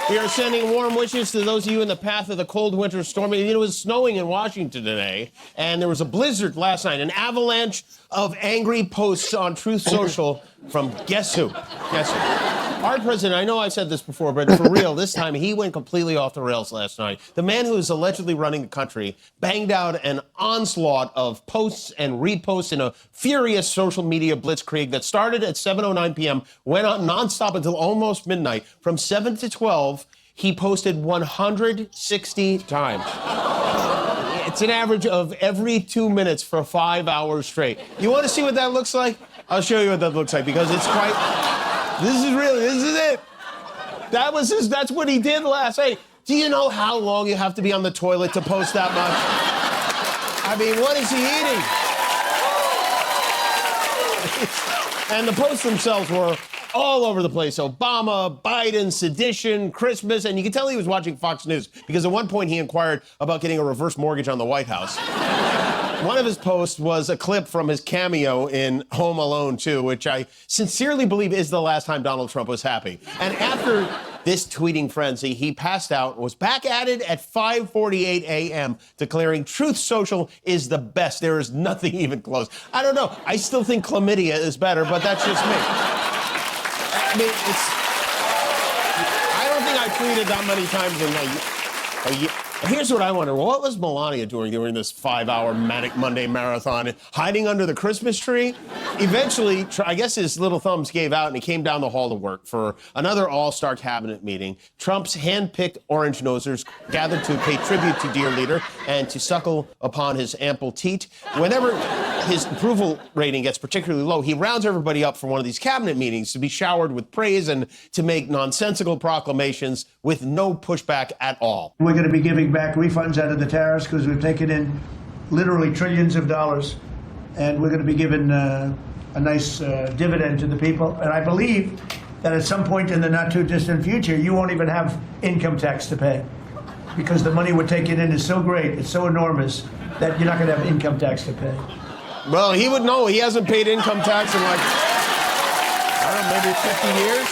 We are sending warm wishes to those of you in the path of the cold winter storm. It was snowing in Washington today, and there was a blizzard last night, an avalanche of angry posts on Truth Social from guess who? Guess who? Our president, I know I've said this before, but for real, this time he went completely off the rails last night. The man who is allegedly running the country banged out an onslaught of posts and reposts in a furious social media blitzkrieg that started at 7:09 p.m., went on nonstop until almost midnight. From 7 to 12, he posted 160 times. It's an average of every 2 minutes for 5 hours straight. You want to see what that looks like? I'll show you what that looks like because it's quite... This is it. That's what he did last night. Do you know how long you have to be on the toilet to post that much? I mean, what is he eating? And the posts themselves were all over the place. Obama, Biden, sedition, Christmas, and you can tell he was watching Fox News because at one point he inquired about getting a reverse mortgage on the White House. One of his posts was a clip from his cameo in Home Alone 2, which I sincerely believe is the last time Donald Trump was happy. And after this tweeting frenzy, he passed out and was back at it at 5:48 a.m., declaring Truth Social is the best. There is nothing even close. I don't know. I still think chlamydia is better, but that's just me. I mean, I don't think I tweeted that many times in a year. Here's what I wonder. What was Melania doing during this 5-hour Manic Monday marathon? Hiding under the Christmas tree? Eventually, I guess his little thumbs gave out and he came down the hall to work for another all-star cabinet meeting. Trump's hand-picked orange nosers gathered to pay tribute to dear leader and to suckle upon his ample teat. Whenever his approval rating gets particularly low, he rounds everybody up for one of these cabinet meetings to be showered with praise and to make nonsensical proclamations with no pushback at all. We're going to be giving back refunds out of the tariffs because we've taken in literally trillions of dollars, and we're going to be giving a nice dividend to the people. And I believe that at some point in the not too distant future, you won't even have income tax to pay because the money we're taking in is so great, it's so enormous that you're not going to have income tax to pay. Well, he would know. He hasn't paid income tax in like, I don't know, maybe 50 years.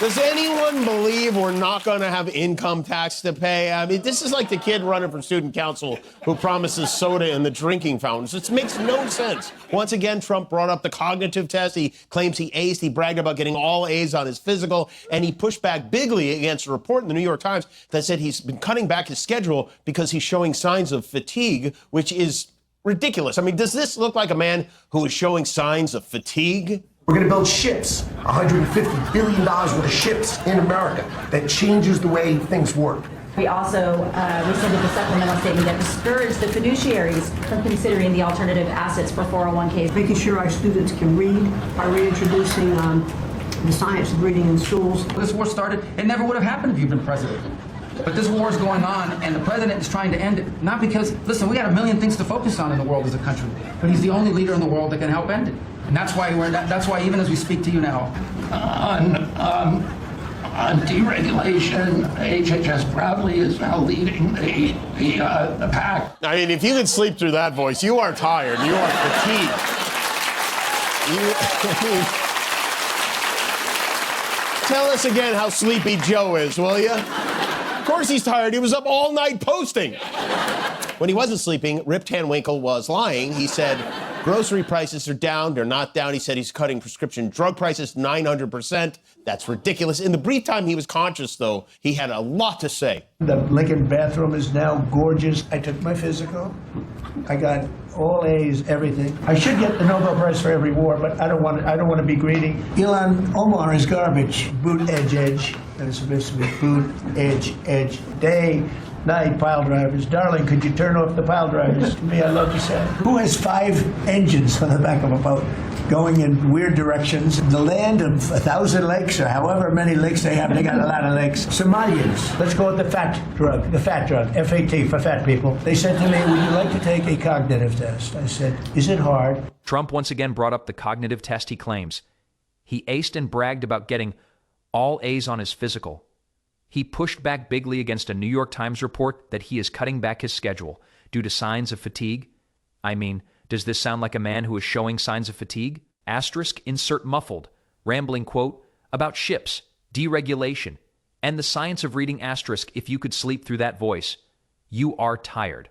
Does anyone believe we're not going to have income tax to pay? I mean, this is like the kid running for student council who promises soda in the drinking fountains. It makes no sense. Once again, Trump brought up the cognitive test. He claims he aced. He bragged about getting all A's on his physical. And he pushed back bigly against a report in the New York Times that said he's been cutting back his schedule because he's showing signs of fatigue, which is ridiculous. I mean, does this look like a man who is showing signs of fatigue? We're going to build ships, $150 billion worth of ships in America that changes the way things work. We also rescinded the supplemental statement that discouraged the fiduciaries from considering the alternative assets for 401ks. Making sure our students can read by reintroducing the science of reading in schools. This war started, it never would have happened if you'd been president. But this war is going on, and the president is trying to end it. Not because, listen, we got a million things to focus on in the world as a country, but he's the only leader in the world that can help end it. And that's why that's why even as we speak to you now. On deregulation, HHS proudly is now leading the pack. I mean, if you could sleep through that voice, you are tired. You are fatigued. Tell us again how sleepy Joe is, will you? Of course he's tired. He was up all night posting. When he wasn't sleeping, Rip Van Winkle was lying. He said grocery prices are down. They're not down. He said he's cutting prescription drug prices 900%. That's ridiculous. In the brief time he was conscious, though, he had a lot to say. The Lincoln bathroom is now gorgeous. I took my physical. I got all A's, everything. I should get the Nobel Prize for every war, but I don't want to be greedy. Ilhan Omar is garbage. Boot, edge. And it's supposed to be boot, edge. Day, night, pile drivers. Darling, could you turn off the pile drivers? To me, I love to say. Who has 5 engines on the back of a boat going in weird directions? The land of 1,000 lakes, or however many lakes they have, they got a lot of lakes. Somalians, let's go with the fat drug, FAT, for fat people. They said to me, would you like to take a cognitive test? I said, is it hard? Trump once again brought up the cognitive test he claims. He aced and bragged about getting all A's on his physical. He pushed back bigly against a New York Times report that he is cutting back his schedule due to signs of fatigue. I mean, does this sound like a man who is showing signs of fatigue? Asterisk, insert muffled, rambling quote, about ships, deregulation, and the science of reading asterisk if you could sleep through that voice. You are tired.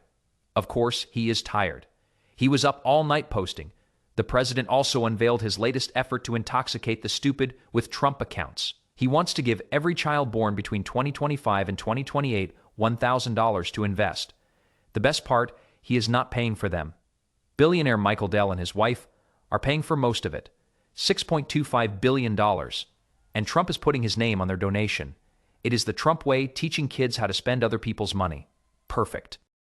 Of course, he is tired. He was up all night posting. The president also unveiled his latest effort to intoxicate the stupid with Trump accounts. He wants to give every child born between 2025 and 2028 $1,000 to invest. The best part, he is not paying for them. Billionaire Michael Dell and his wife are paying for most of it, $6.25 billion. And Trump is putting his name on their donation. It is the Trump way, teaching kids how to spend other people's money. Perfect.